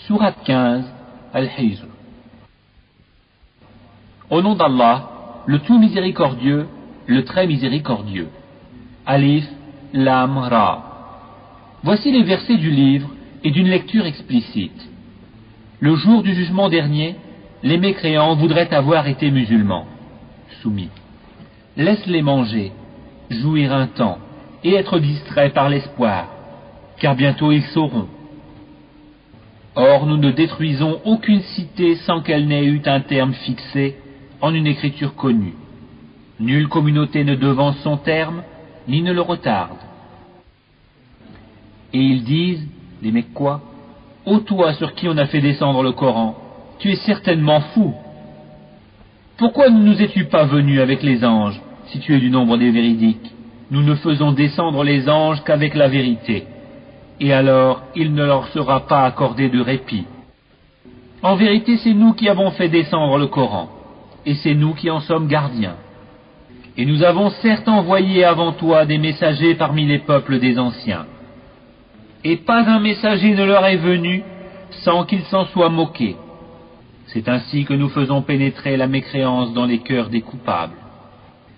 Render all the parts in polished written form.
Sourate 15, Al-Hijr. Au nom d'Allah, le tout miséricordieux, le très miséricordieux. Alif, Lam, Ra. Voici les versets du livre et d'une lecture explicite. Le jour du jugement dernier, les mécréants voudraient avoir été musulmans, soumis. Laisse-les manger, jouir un temps, et être distraits par l'espoir, car bientôt ils sauront. Or nous ne détruisons aucune cité sans qu'elle n'ait eu un terme fixé en une écriture connue. Nulle communauté ne devance son terme, ni ne le retarde. Et ils disent, les Mecquois, ô toi sur qui on a fait descendre le Coran, tu es certainement fou. Pourquoi ne nous es-tu pas venu avec les anges, si tu es du nombre des véridiques? Nous ne faisons descendre les anges qu'avec la vérité, et alors il ne leur sera pas accordé de répit. En vérité, c'est nous qui avons fait descendre le Coran, et c'est nous qui en sommes gardiens. Et nous avons certes envoyé avant toi des messagers parmi les peuples des anciens. Et pas un messager ne leur est venu sans qu'ils s'en soient moqués. C'est ainsi que nous faisons pénétrer la mécréance dans les cœurs des coupables.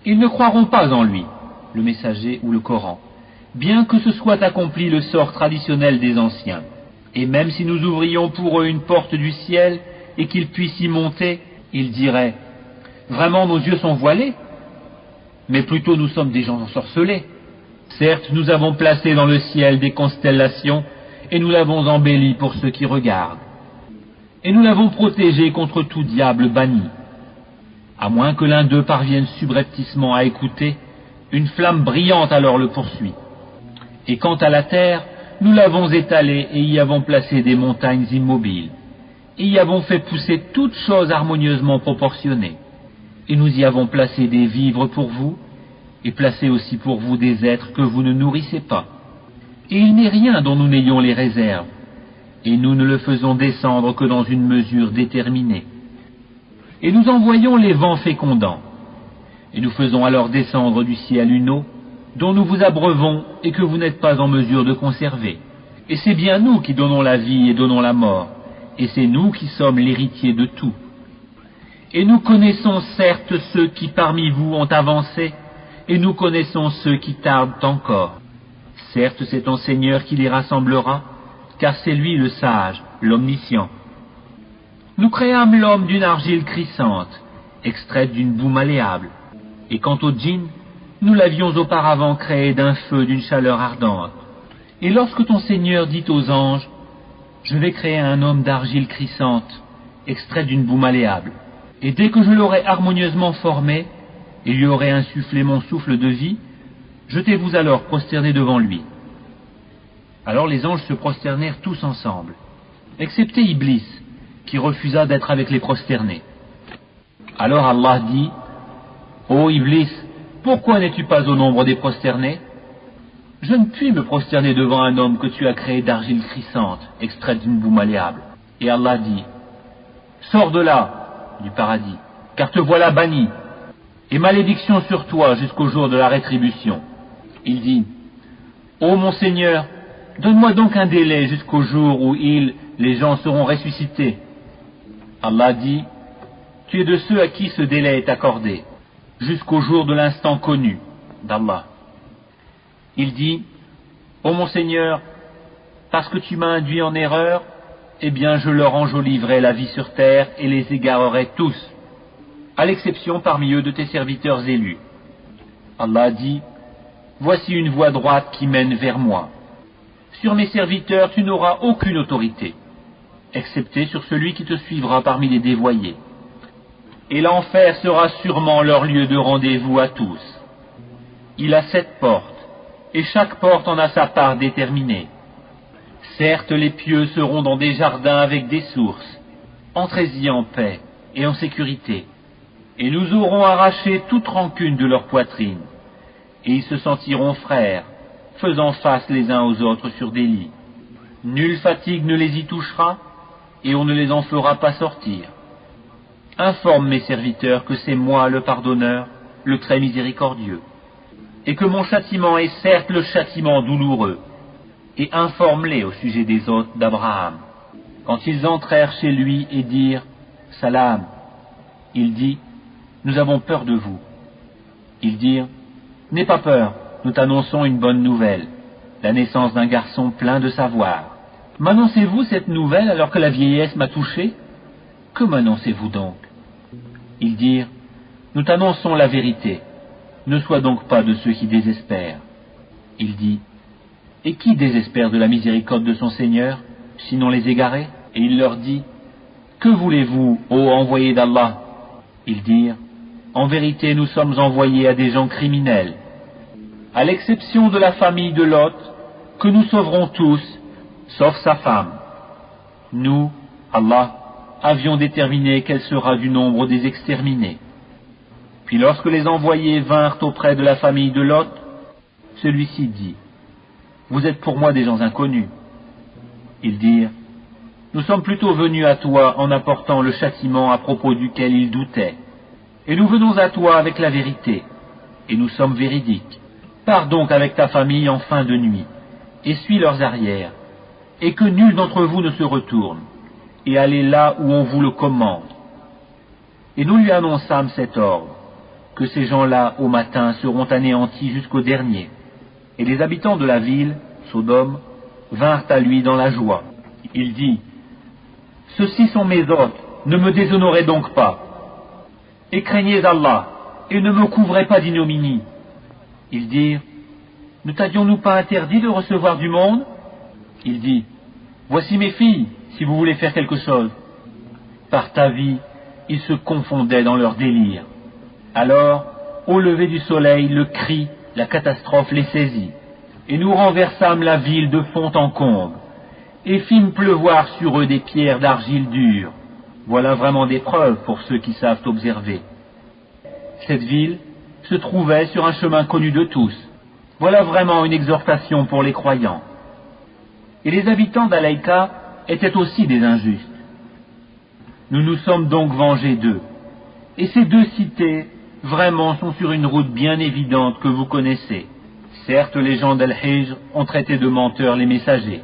Ils ne croiront pas en lui, le messager ou le Coran, bien que ce soit accompli le sort traditionnel des anciens. Et même si nous ouvrions pour eux une porte du ciel et qu'ils puissent y monter, ils diraient « Vraiment nos yeux sont voilés ? Mais plutôt nous sommes des gens ensorcelés. Certes, nous avons placé dans le ciel des constellations et nous l'avons embelli pour ceux qui regardent. Et nous l'avons protégé contre tout diable banni. À moins que l'un d'eux parvienne subrepticement à écouter, une flamme brillante alors le poursuit. Et quant à la terre, nous l'avons étalée et y avons placé des montagnes immobiles. Et y avons fait pousser toutes choses harmonieusement proportionnées. Et nous y avons placé des vivres pour vous, et placé aussi pour vous des êtres que vous ne nourrissez pas. Et il n'est rien dont nous n'ayons les réserves, et nous ne le faisons descendre que dans une mesure déterminée. Et nous envoyons les vents fécondants, et nous faisons alors descendre du ciel une eau, dont nous vous abreuvons et que vous n'êtes pas en mesure de conserver. Et c'est bien nous qui donnons la vie et donnons la mort, et c'est nous qui sommes l'héritier de tout. Et nous connaissons certes ceux qui parmi vous ont avancé, et nous connaissons ceux qui tardent encore. Certes, c'est ton Seigneur qui les rassemblera, car c'est lui le sage, l'omniscient. Nous créâmes l'homme d'une argile crissante, extraite d'une boue malléable. Et quant au djinn, nous l'avions auparavant créé d'un feu d'une chaleur ardente. Et lorsque ton Seigneur dit aux anges, « Je vais créer un homme d'argile crissante, extrait d'une boue malléable. Et dès que je l'aurai harmonieusement formé, et lui aurai insufflé mon souffle de vie, jetez-vous alors prosternés devant lui. » Alors les anges se prosternèrent tous ensemble, excepté Iblis, qui refusa d'être avec les prosternés. Alors Allah dit, « Ô Iblis, pourquoi n'es-tu pas au nombre des prosternés? Je ne puis me prosterner devant un homme que tu as créé d'argile crissante, extraite d'une boue malléable. » Et Allah dit, « Sors de là, du paradis, car te voilà banni, et malédiction sur toi jusqu'au jour de la rétribution. » Il dit, « Ô mon Seigneur, donne-moi donc un délai jusqu'au jour où les gens seront ressuscités. » Allah dit, « Tu es de ceux à qui ce délai est accordé, jusqu'au jour de l'instant connu d'Allah. » Il dit, « Ô mon Seigneur, parce que tu m'as induit en erreur, eh bien je leur enjoliverai la vie sur terre et les égarerai tous, à l'exception parmi eux de tes serviteurs élus. » Allah dit, « Voici une voie droite qui mène vers moi. Sur mes serviteurs tu n'auras aucune autorité, excepté sur celui qui te suivra parmi les dévoyés. Et l'enfer sera sûrement leur lieu de rendez-vous à tous. Il a 7 portes, et chaque porte en a sa part déterminée. Certes, les pieux seront dans des jardins avec des sources. Entrez-y en paix et en sécurité, et nous aurons arraché toute rancune de leur poitrine, et ils se sentiront frères, faisant face les uns aux autres sur des lits. Nulle fatigue ne les y touchera, et on ne les en fera pas sortir. Informe mes serviteurs que c'est moi le pardonneur, le très miséricordieux, et que mon châtiment est certes le châtiment douloureux, et informe-les au sujet des hôtes d'Abraham. Quand ils entrèrent chez lui et dirent « Salam », il dit « Nous avons peur de vous ». Ils dirent « N'aie pas peur, nous t'annonçons une bonne nouvelle, la naissance d'un garçon plein de savoir. M'annoncez-vous cette nouvelle alors que la vieillesse m'a touché? Que m'annoncez-vous donc ?» Ils dirent « Nous t'annonçons la vérité, ne sois donc pas de ceux qui désespèrent. » Il dit « Et qui désespère de la miséricorde de son Seigneur, sinon les égarés ?» Et il leur dit « Que voulez-vous, ô envoyés d'Allah ?» Ils dirent « En vérité, nous sommes envoyés à des gens criminels, à l'exception de la famille de Lot, que nous sauverons tous, sauf sa femme. Nous, Allah, avions déterminé qu'elle sera du nombre des exterminés. » Puis lorsque les envoyés vinrent auprès de la famille de Lot, celui-ci dit « Vous êtes pour moi des gens inconnus. » Ils dirent « Nous sommes plutôt venus à toi en apportant le châtiment à propos duquel ils doutaient. Et nous venons à toi avec la vérité, et nous sommes véridiques. Pars donc avec ta famille en fin de nuit, et suis leurs arrières, et que nul d'entre vous ne se retourne, et allez là où on vous le commande. » Et nous lui annonçâmes cet ordre, que ces gens-là, au matin, seront anéantis jusqu'au dernier. Et les habitants de la ville, Sodome, vinrent à lui dans la joie. Il dit « Ceux-ci sont mes hôtes, ne me déshonorez donc pas. Et craignez Allah, et ne me couvrez pas d'ignominie. » Ils dirent « Ne t'avions-nous pas interdit de recevoir du monde ?» Il dit « Voici mes filles, si vous voulez faire quelque chose. » Par ta vie, ils se confondaient dans leur délire. Alors, au lever du soleil, le cri, la catastrophe les saisit, et nous renversâmes la ville de fond en comble, et fîmes pleuvoir sur eux des pierres d'argile dure. Voilà vraiment des preuves pour ceux qui savent observer. Cette ville se trouvait sur un chemin connu de tous. Voilà vraiment une exhortation pour les croyants. Et les habitants d'Alaïka étaient aussi des injustes. Nous nous sommes donc vengés d'eux. Et ces deux cités, vraiment, sont sur une route bien évidente que vous connaissez. Certes, les gens d'Al-Hijr ont traité de menteurs les messagers.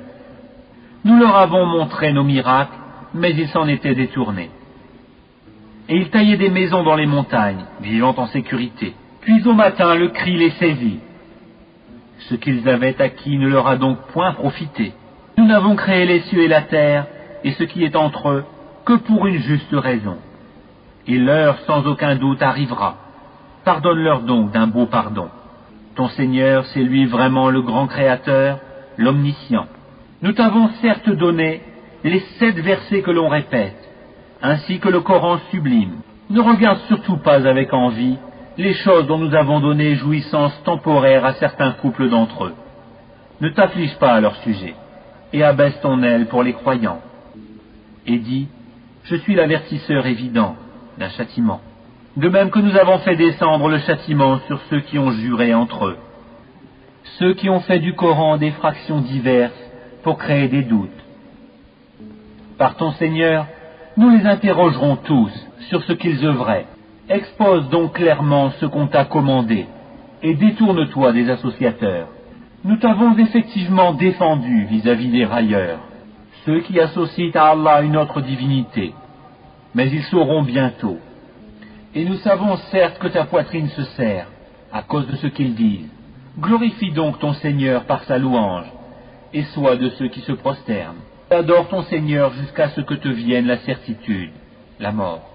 Nous leur avons montré nos miracles, mais ils s'en étaient détournés. Et ils taillaient des maisons dans les montagnes, vivant en sécurité. Puis au matin, le cri les saisit. Ce qu'ils avaient acquis ne leur a donc point profité. Nous n'avons créé les cieux et la terre, et ce qui est entre eux, que pour une juste raison. Et l'heure sans aucun doute arrivera. Pardonne-leur donc d'un beau pardon. Ton Seigneur, c'est lui vraiment le grand Créateur, l'Omniscient. Nous t'avons certes donné les 7 versets que l'on répète, ainsi que le Coran sublime. Ne regarde surtout pas avec envie les choses dont nous avons donné jouissance temporaire à certains couples d'entre eux. Ne t'afflige pas à leur sujet, et abaisse ton aile pour les croyants. Et dis, je suis l'avertisseur évident d'un châtiment. De même que nous avons fait descendre le châtiment sur ceux qui ont juré entre eux. Ceux qui ont fait du Coran des fractions diverses pour créer des doutes. Par ton Seigneur, nous les interrogerons tous sur ce qu'ils œuvraient. Expose donc clairement ce qu'on t'a commandé, et détourne-toi des associateurs. Nous t'avons effectivement défendu vis-à-vis des railleurs, ceux qui associent à Allah une autre divinité, mais ils sauront bientôt. Et nous savons certes que ta poitrine se serre, à cause de ce qu'ils disent. Glorifie donc ton Seigneur par sa louange, et sois de ceux qui se prosternent. Adore ton Seigneur jusqu'à ce que te vienne la certitude, la mort.